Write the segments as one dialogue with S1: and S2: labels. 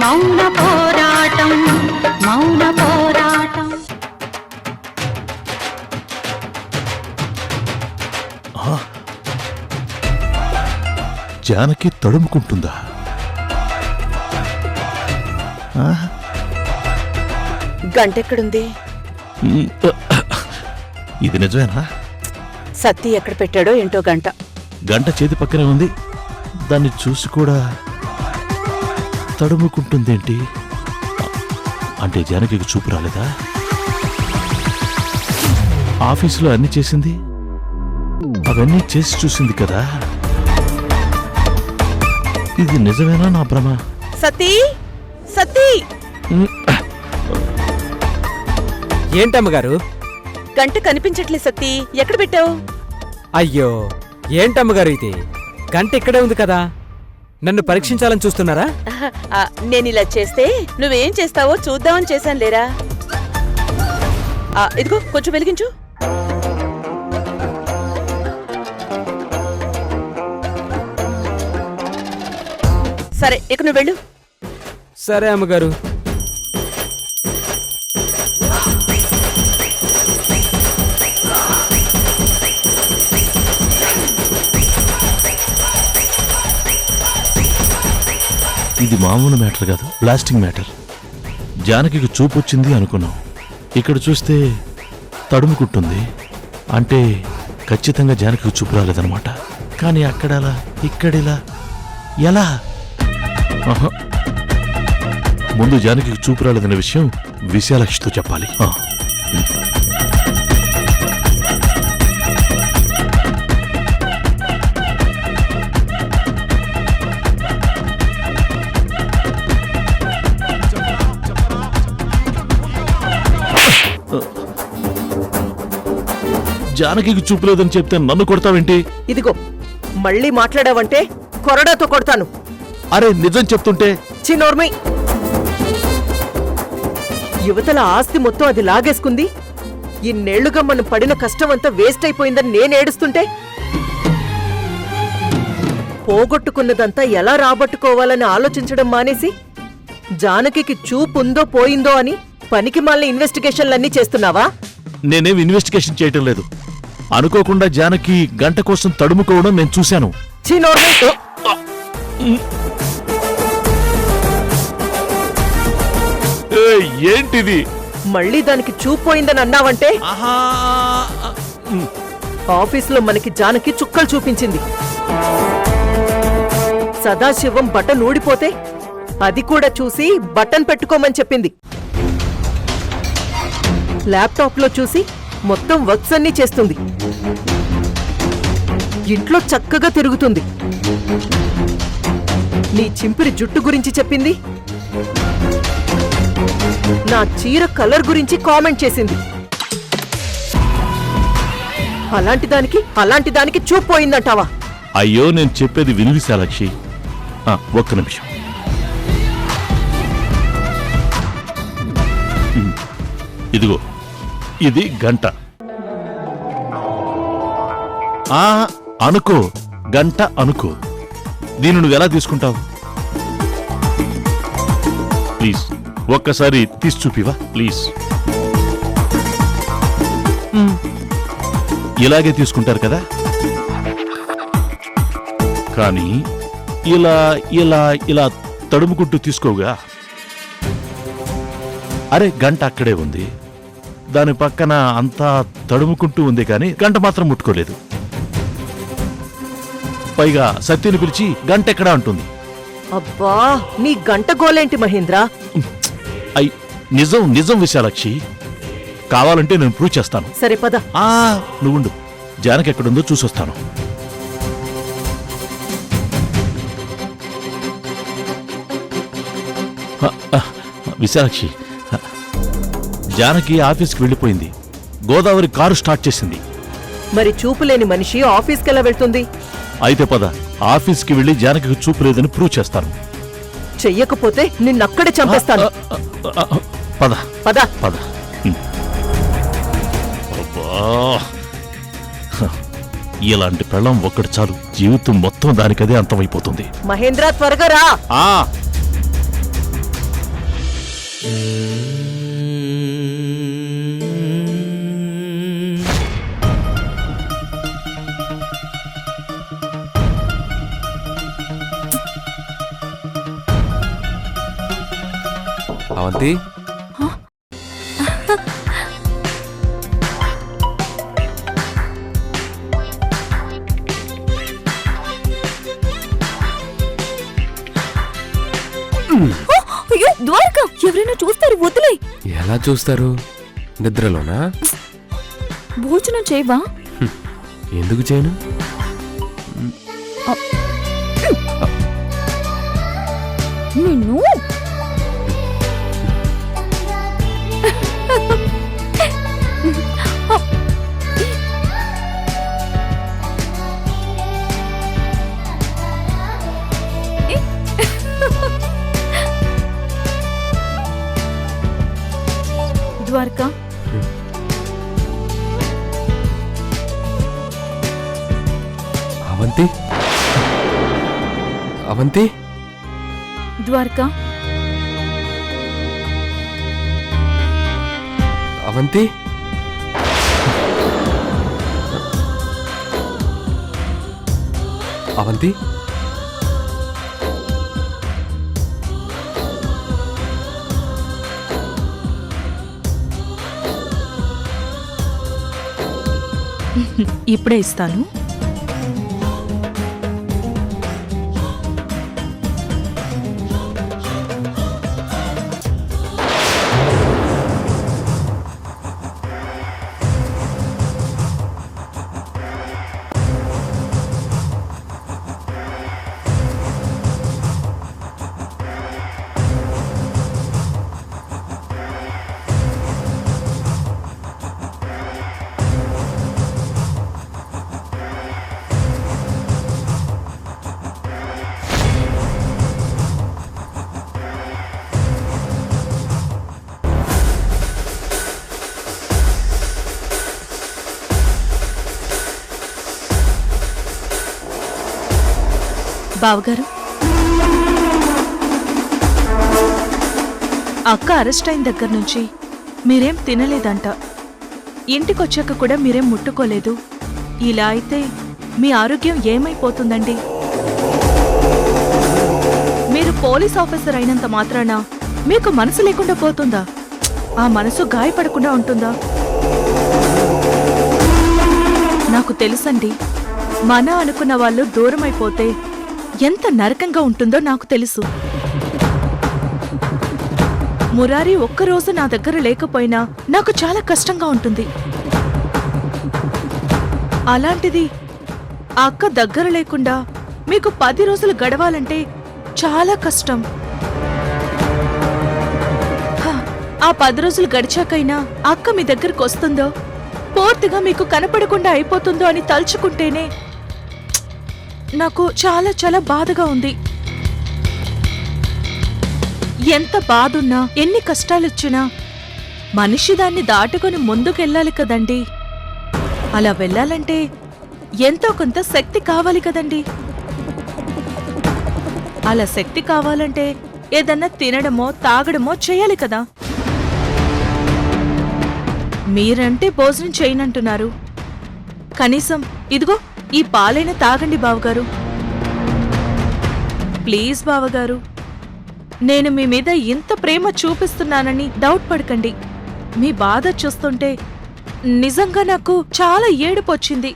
S1: మౌన పోరాటం మౌన పోరాటం.
S2: జానకి తడుముకుంటుందా?
S3: గంటెక్కడుంది?
S2: ఇది నిజమేనా?
S3: సత్తి ఎక్కడ పెట్టాడో ఏంటో గంట.
S2: గంట చేతి పక్కనే ఉంది, దాన్ని చూసి కూడా తడుముకుంటుందేంటి? అంటే జానకి చూపు రాలేదా? ఆఫీసులో అన్ని చేసింది, అవన్నీ చేసి చూసింది కదా. ఇది నిజమేనా నా భ్రమ?
S3: సతీ సతీ,
S4: ఏంటమ్మగారు?
S3: గంట కనిపించట్లే సతీ, ఎక్కడ పెట్టావు?
S4: అయ్యో, ఏంటమ్మగారు ఇది? గంట ఇక్కడే ఉంది కదా, నన్ను పరీక్షించాలని చూస్తున్నారా?
S3: నేనిలా చేస్తే నువ్వేం చేస్తావో చూద్దామని చేశాను లేరా. ఇదిగో కొంచెం వెలిగించు. సరే, ఇక నువ్వు వెళ్ళు.
S4: సరే అమ్మగారు.
S2: ఇది మామూలు మ్యాటర్ కాదు, బ్లాస్టింగ్ మ్యాటర్. జానకి చూపు వచ్చింది అనుకున్నాం, ఇక్కడ చూస్తే తడుముకుంటుంది. అంటే ఖచ్చితంగా జానకి చూపు రాలేదన్నమాట. కానీ అక్కడలా ఇక్కడిలా ఎలా? ముందు జానకి చూపు రాలేదన్న విషయం విశాలక్షితో చెప్పాలి. జానకి చూపు లేదని చెప్తే నన్ను కొడతావేంటి?
S3: ఇదిగో మళ్ళీ మాట్లాడావంటే కొరడాతో కొడతాను.
S2: అరే నిజం చెప్తుంటే.
S3: చిన్నోర్మై, యువతల ఆస్తి మొత్తం అది లాగేసుకుంది. ఇన్నేళ్లుగా మనం పడిన కష్టం అంతా వేస్ట్ అయిపోయిందని నేనేడుస్తుంటే, పోగొట్టుకున్నదంతా ఎలా రాబట్టుకోవాలని ఆలోచించడం మానేసి జానకి చూపుందో పోయిందో అని పనికి మాలిన ఇన్వెస్టిగేషన్లన్నీ చేస్తున్నావా?
S2: నేనేం ఇన్వెస్టిగేషన్ చేయటం లేదు. అనుకోకుండా జానకి గంట కోసం తడుముకోవడం నేను చూశాను. ఏంటిది?
S3: మళ్ళీ దానికి చూపోయిందని అన్నావంటే ఆఫీసులో మనకి జానకి చుక్కలు చూపించింది. సదాశివం బటన్ ఊడిపోతే అది కూడా చూసి బటన్ పెట్టుకోమని చెప్పింది. ల్యాప్టాప్లో చూసి మొత్తం వర్క్స్ అన్నీ చేస్తుంది. ఇంట్లో చక్కగా తిరుగుతుంది. నీ చింపిరి జుట్టు గురించి చెప్పింది. నా చీర కలర్ గురించి కామెంట్ చేసింది. అలాంటి దానికి చూపోయిందంటావా?
S2: అయ్యో, నేను చెప్పేది విను విశాలాక్షి. ఒక్క నిమిషం. ఇదిగో ఇది గంట. అనుకో, గంట అనుకో. దీన్ని నువ్వు ఎలా తీసుకుంటావు? ప్లీజ్ ఒక్కసారి తీసి చూపివా ప్లీజ్. ఇలాగే తీసుకుంటారు కదా, కానీ ఇలా ఇలా ఇలా తడుముకుంటూ తీసుకోగా. అరే గంట అక్కడే ఉంది, దాని పక్కన అంతా తడుముకుంటూ ఉంది, కానీ గంట మాత్రం ముట్టుకోలేదు. పైగా సత్యని పిలిచి గంట ఎక్కడా అంటుంది.
S3: అబ్బా, నీ గంట గోలేంటి మహేంద్ర?
S2: నిజం నిజం విశాలాక్షి, కావాలంటే నేను ప్రూవ్ చేస్తాను.
S3: సరే పద.
S2: నువ్వుండు, జానకి ఎక్కడుందో చూసొస్తాను. విశాలాక్షి, జానకి ఆఫీస్కి వెళ్ళిపోయింది. గోదావరి కారు స్టార్ట్ చేసింది.
S3: మరి చూపులేని మనిషి ఆఫీస్కి ఎలా వెళ్తుంది?
S2: అయితే పద, ఆఫీస్కి వెళ్ళి జానకి చూపు లేదని ప్రూవ్ చేస్తాను.
S3: చెయ్యకపోతే నిన్నక్కడే చంపేస్తాను.
S2: పద
S3: పద
S2: పద. ఇలాంటి పెళ్ళం ఒక్కటి చాలు, జీవితం మొత్తం దానికదే అంతమైపోతుంది.
S3: మహేంద్ర త్వరగా రా.
S5: అవంతి
S6: అయ్యో ద్వారక, ఎవరైనా చూస్తారు, వదిలే.
S5: ఎలా చూస్తారు? నిద్రలోనా?
S6: భోజనం చేయవా?
S5: ఎందుకు చేయను?
S6: నిన్ను ద్వారక,
S5: అవంతి అవంతి
S6: ద్వారక,
S5: అవంతి అవంతి
S6: ఇప్పుడే ఇస్తాను. బావగారు, అక్క అరెస్ట్ అయిన దగ్గర నుంచి మీరేం తినలేదంట. ఇంటికొచ్చాక కూడా మీరేం ముట్టుకోలేదు. ఇలా అయితే మీ ఆరోగ్యం ఏమైపోతుందండి? మీరు పోలీస్ ఆఫీసర్ అయినంత మాత్రాన మీకు మనసు లేకుండా పోతుందా? ఆ మనసు గాయపడకుండా ఉంటుందా? నాకు తెలుసండి, మన అనుకున్న వాళ్ళు దూరమైపోతే ఎంత నరకంగా ఉంటుందో నాకు తెలుసు. మురారి ఒక్కరోజు నా దగ్గర లేకపోయినా నాకు చాలా కష్టంగా ఉంటుంది. అలాంటిది ఆ అక్క దగ్గర లేకుండా మీకు 10 రోజులు గడవాలంటే చాలా కష్టం. ఆ 10 రోజులు గడిచాకైనా అక్క మీ దగ్గరకు వస్తుందో, పూర్తిగా మీకు కనపడకుండా అయిపోతుందో అని తలుచుకుంటేనే నాకు చాలా చాలా బాధగా ఉంది. ఎంత బాధున్నా, ఎన్ని కష్టాలొచ్చినా మనిషి దాన్ని దాటుకొని ముందుకెళ్ళాలి కదండి. అలా వెళ్ళాలంటే ఎంతో కొంత శక్తి కావాలి కదండి. అలా శక్తి కావాలంటే ఏదన్నా తినడమో తాగడమో చేయాలి కదా. మీరంటే భోజనం చేయనంటున్నారు, కనీసం ఇదిగో ఈ పాలైనా తాగండి బావగారు. ప్లీజ్ బావగారు, నేను మీ మీద ఇంత ప్రేమ చూపిస్తున్నానని డౌట్ పడకండి. మీ బాధ చూస్తుంటే నిజంగా నాకు చాలా ఏడుపొచ్చింది,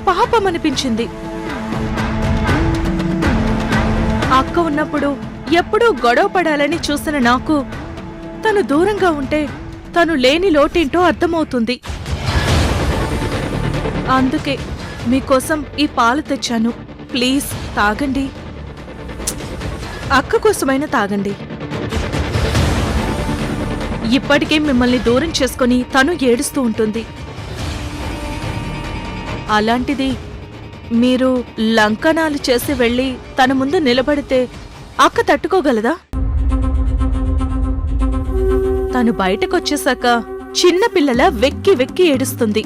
S6: పాపం అనిపించింది. అక్క ఉన్నప్పుడు ఎప్పుడూ గొడవ పడాలని చూసిన నాకు తను దూరంగా ఉంటే తను లేని లోటేంటో అర్థమవుతుంది. అందుకే మీకోసం ఈ పాలు తెచ్చాను. ప్లీజ్ తాగండి, అక్క కోసమైనా తాగండి. ఇప్పటికే మిమ్మల్ని దూరం చేసుకుని తను ఏడుస్తూ ఉంటుంది. అలాంటిది మీరు లంకనాలు చేసి వెళ్ళి తన ముందు నిలబడితే అక్క తట్టుకోగలదా? తను బయటకొచ్చేశాక చిన్నపిల్లల వెక్కి వెక్కి ఏడుస్తుంది.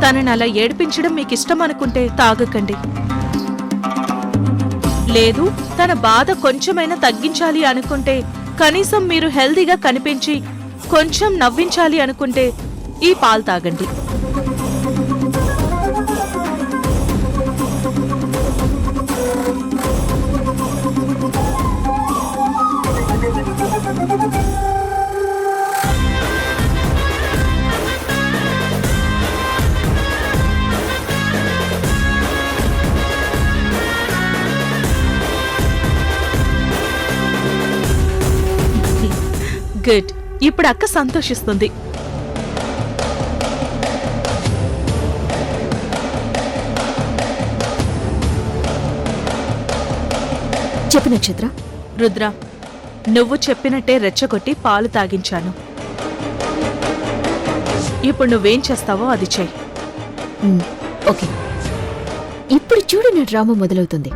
S6: తనని అలా ఏడిపించడం మీకిష్టం అనుకుంటే తాగకండి. లేదు తన బాధ కొంచెమైనా తగ్గించాలి అనుకుంటే, కనీసం మీరు హెల్దీగా కనిపించి కొంచెం నవ్వించాలి అనుకుంటే ఈ పాలు తాగండి. గుడ్. ఇప్పుడు అక్క సంతోషిస్తుంది.
S7: చెప్పు నక్షత్ర.
S6: రుద్ర, నువ్వు చెప్పినట్టే రెచ్చగొట్టి పాలు తాగించాను. ఇప్పుడు నువ్వేం చేస్తావో అది చెయ్యి.
S7: ఓకే, ఇప్పుడు చూడు నా డ్రామా మొదలవుతుంది.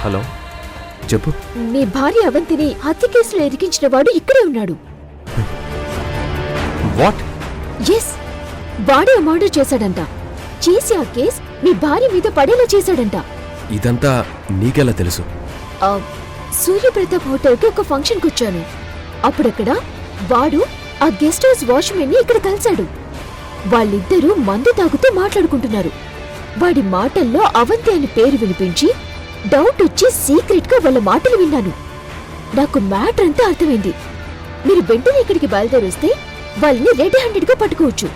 S5: హలో, చెప్పు.
S7: నీ భార్య అవంతిని హత్య కేసులో ఇరికించిన వాడు ఇక్కడే ఉన్నాడు.
S5: వాట్?
S7: ఎస్, వాడే మర్డర్ చేశాడంట. చేసి ఆ కేస్ మీ భార్య మీద పడేలా చేశాడంట.
S5: ఇదంతా నీకెలా తెలుసు?
S7: సూర్యప్రతాప్ హోటల్కి ఒక ఫంక్షన్కి వచ్చాను. అప్పుడక్కడ వాడు ఆ గెస్ట్ హౌస్ వాచ్మెన్ ని ఇక్కడ కలిశాడు. వాళ్ళిద్దరూ మందు తాగుతూ మాట్లాడుకుంటున్నారు. వాడి మాటల్లో అవంతి అని పేరు వినిపించి డౌట్ వచ్చి సీక్రెట్ గా వాళ్ళ మాటలు విన్నాను. నాకు మ్యాటర్ అంతా అర్థమైంది. మీరు వెంటనే ఇక్కడికి బయలుదేరొస్తే వాళ్ళని రెడ్ హ్యాండెడ్ గా పట్టుకోవచ్చు.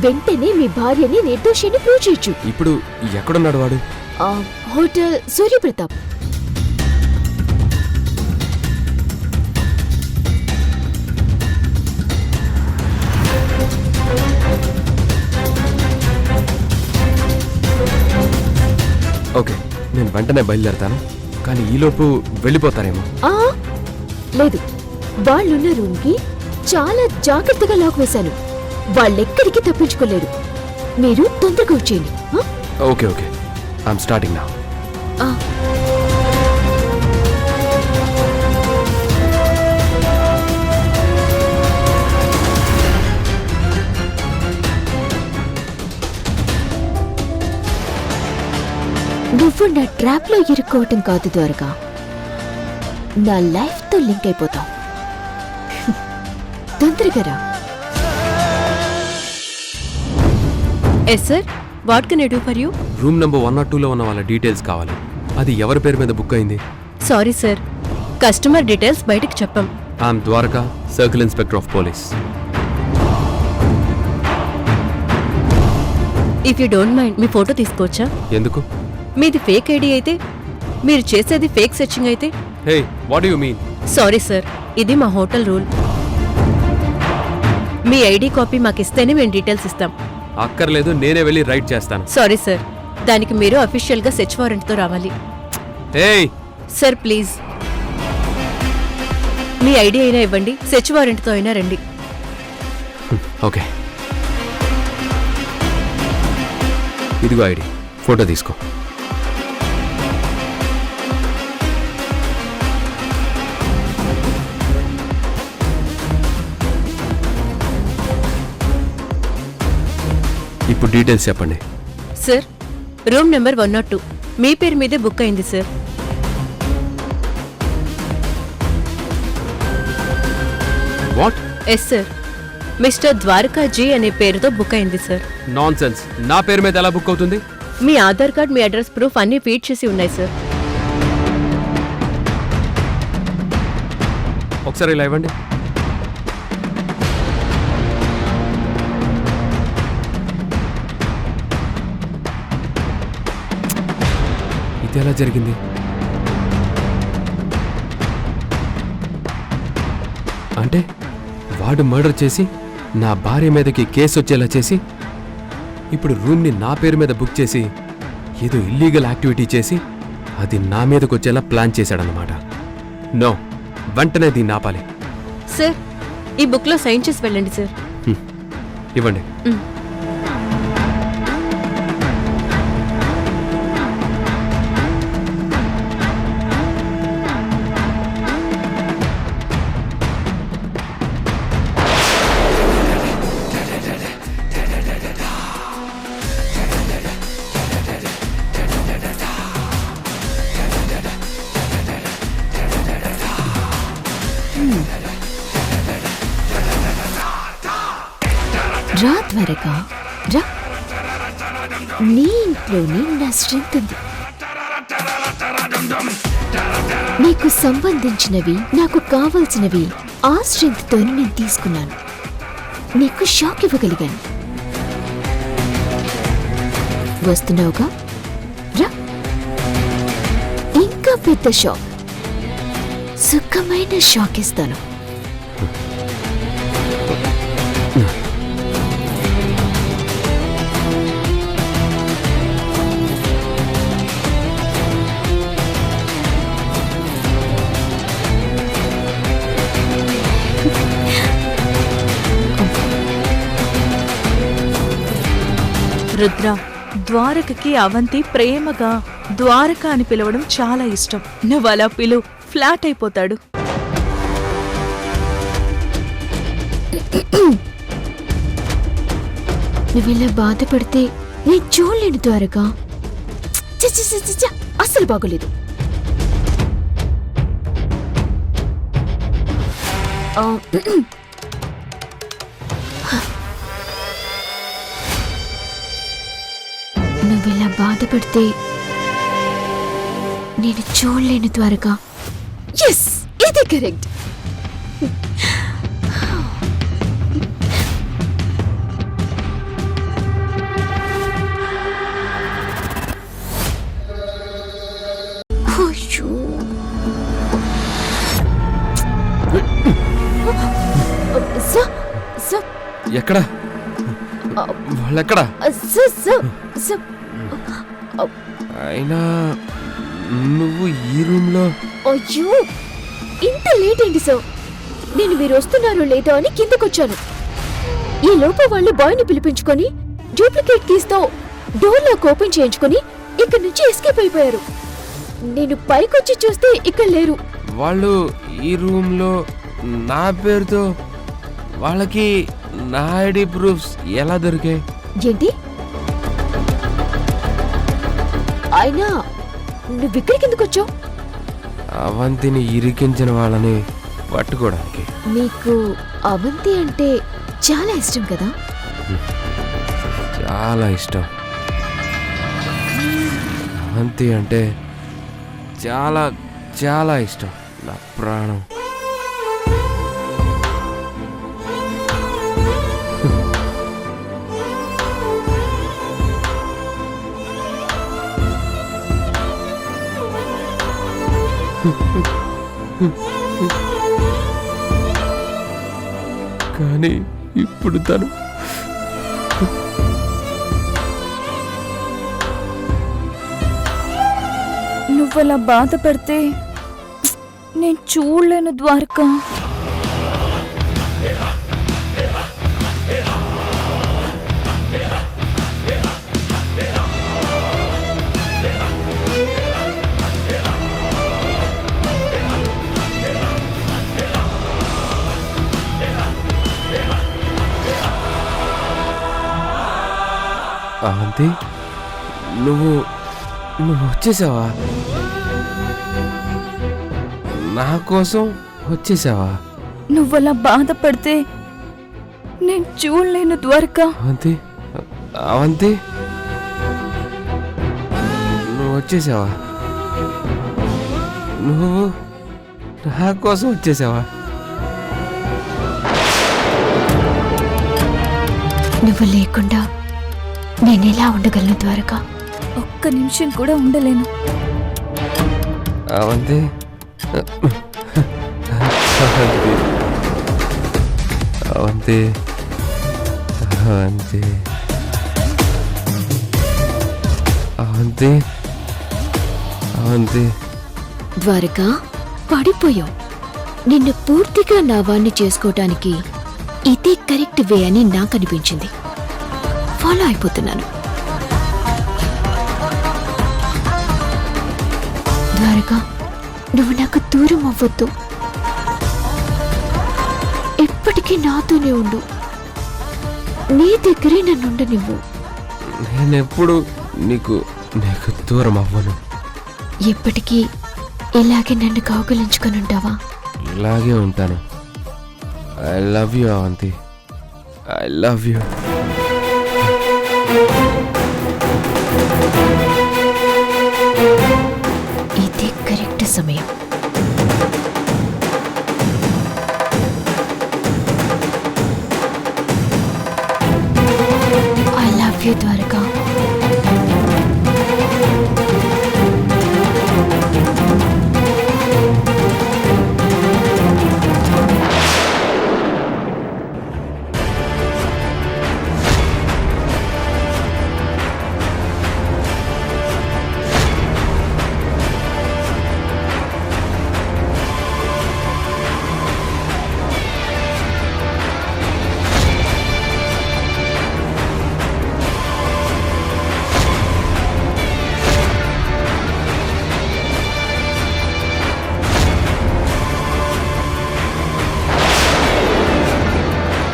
S7: వెంటనే మీ భార్యని నిర్దోషిని ప్రూవ్ చేయొచ్చు.
S5: ఇప్పుడు ఎక్కడున్నాడు వాడు?
S7: హోటల్ సూర్యప్రతాప్.
S5: ఓకే, నేను వెంటనే బయలుదేరతాను. కానీ ఈలోపు వెళ్ళిపోతారేమో.
S7: లేదు, వాళ్ళున్న రూమ్ కి చాలా జాగ్రత్తగా లాక్ వేశాను. వాళ్ళెక్కడికి తప్పించుకోలేరు. మీరు తొందరగా వచ్చేయండి.
S5: Okay okay, I'm starting now.
S7: నువ్వు నా ట్రాప్ లో ఇరుక్కోవటం కాదు ద్వారకా, నా లైఫ్ తో లింక్ అయిపోతావు. తొందరగా రా.
S8: Yes sir, what can I do for you?
S5: Room number 102లో ఉన్న వాళ్ళ డీటెయిల్స్ కావాలి. అది ఎవరి పేరు మీద బుక్ అయింది?
S8: సారీ సార్, కస్టమర్ డీటెయిల్స్ బయటకు చెప్పాం.
S5: I'm Dwaraka, circle inspector of police.
S8: If you don't mind మీ ఫోటో తీసుకోవచ్చా?
S5: ఎందుకు?
S8: మీది ఫేక్ ఐడి అయితే, మీరు చేసేది ఫేక్ సెర్చింగ్ అయితే?
S5: Hey, what you mean?
S8: Sorry sir, ఇది మా హోటల్ రూల్. మీ ఐడి కాపీ మాకు ఇస్తేనే మేము డీటెయిల్స్ ఇస్తాం.
S5: అక్కర్లేదు, నేనే వెళ్ళి రైట్ చేస్తాను.
S8: సారీ సార్, దానికి మీరు అఫీషియల్గా సెర్చ్ వారెంట్తో రావాలి.
S5: Hey
S8: sir please, me ID అయినా ఇవ్వండి, సెర్చ్ వారెంట్తో అయినా రండి.
S5: ఓకే, ఇదిగో ఐడి, ఫోటో తీసుకో. ఇప్పుడు డీటెయిల్స్ చెప్పండి.
S8: సార్, రూమ్ నెంబర్ 102 మీ పేరు మీదే బుక్ అయింది sir.
S5: What?
S8: Yes sir, mister Dwaraka ji అనే పేరుతో బుక్ అయింది సార్.
S5: నాన్సెన్స్, నా పేరు మీద ఎలా బుక్ అవుతుంది?
S8: మీ ఆధార్ కార్డ్, మీ అడ్రస్ ప్రూఫ్ అన్నీ ఫీడ్ చేసి ఉన్నాయి సార్.
S5: ఒకసారి ఇలా ఇవ్వండి. ఇది ఎలా జరిగింది? అంటే వాడు మర్డర్ చేసి నా భార్య మీదకి కేసు వచ్చేలా చేసి ఇప్పుడు రూమ్ని నా పేరు మీద బుక్ చేసి ఏదో ఇల్లీగల్ యాక్టివిటీ చేసి అది నా మీదకి వచ్చేలా ప్లాన్ చేశాడన్నమాట. నో, వెంటనే దీన్ని ఆపాలి.
S8: సార్, ఈ బుక్లో సైన్ చేసి వెళ్ళండి సార్.
S5: ఇవ్వండి.
S7: రా త్వరగా రా. నీ ఇంట్లోనే నా స్ట్రెంగ్త్ ఉంది. నీకు సంబంధించినవి, నాకు కావలసినవి ఆ స్ట్రెంగ్త్తో నేను తీసుకున్నాను. నీకు షాక్ ఇవ్వగలిగాను. వస్తున్నావుగా? రా. ఇంకా పెద్ద షాక్, సుఖమైన షాక్ ఇస్తాను.
S6: రుద్ర, ద్వారకకి అవంతి ప్రేమగా ద్వారక అని పిలవడం చాలా ఇష్టం. నువ్వు అలా పిలు, ఫ్లాట్ అయిపోతాడు.
S7: నువ్విలా బాధపడితే నేను చూడలేను ద్వారక. అస్సలు బాగోలేదు. నువ్విలా బాధపడితే నేను చూడలేను ద్వారక. ఎస్, ఇది కరెక్ట్.
S5: ఎక్కడ వాళ్ళెక్కడా? అయినా నువ్వు ఈ రూమ్లో?
S7: అయ్యో, ఇంత లేట్ ఏంటి సార్? నేను మీరు వస్తున్నారో లేదో అని కిందకొచ్చాను. ఈ లోపు వాళ్ళు బాయ్ని పిలిపించుకొని డూప్లికేట్ కీస్తో డోర్ లాక్ ఓపెన్ చేయించుకొని ఇక్కడి నుంచి ఎస్కేప్ అయిపోయారు. నేను పైకొచ్చి చూస్తే ఇక్కడ లేరు.
S5: వాళ్ళు ఈ రూమ్లో నా పేరుతో, వాళ్ళకి నా ఐడి ప్రూఫ్స్ ఎలా దొరికాయి?
S7: ఏంటి? అయినా నువ్వు ఇక్కడికి ఎందుకు వచ్చావు?
S5: అవంతిని ఇరికించిన వాళ్ళని పట్టుకోవడానికి.
S7: నీకు అవంతి అంటే చాలా ఇష్టం కదా?
S5: చాలా ఇష్టం. అవంతి అంటే చాలా చాలా ఇష్టం, నా ప్రాణం. కానీ ఇప్పుడు తను
S9: నువ్వలా బాధపడితే నేను చూడలేను ద్వారక.
S5: అవంతి, నువ్వు వచ్చేసావా? నా కోసం వచ్చేసావా?
S9: నువ్వలా బాధపడితే నేను చూడలేను ద్వారక.
S5: అవంతి, అవంతి, నువ్వు వచ్చేసావా? నువ్వు నా కోసం వచ్చేసావా?
S7: నువ్వు లేకుండా నేనెలా ఉండగలను ద్వారక?
S9: ఒక్క నిమిషం కూడా ఉండలేను.
S5: అవంతి అవంతి అవంతి అవంతి అవంతి
S7: ద్వారక పడిపోయావు. నిన్ను పూర్తిగా నా వాణ్ణి చేసుకోవటానికి ఇదే కరెక్ట్ వే అని నాకు అనిపించింది. ఫాలో అయిపోతున్నాను. ద్వారక, నువ్వు నాకు దూరం అవ్వద్దు. ఎప్పటికీ నాతోనే ఉండు. నీ దగ్గరే నన్నుండనివ్వు.
S5: నేనెప్పుడు నీకు నీకు దూరం అవ్వను.
S7: ఎప్పటికీ ఇలాగే నన్ను కౌగిలించుకొని ఉంటావా?
S5: ఇలాగే ఉంటాను. I love you Avanti. I love you.
S7: ఇదే కరెక్ట్ సమయం. I love you Dwaraka.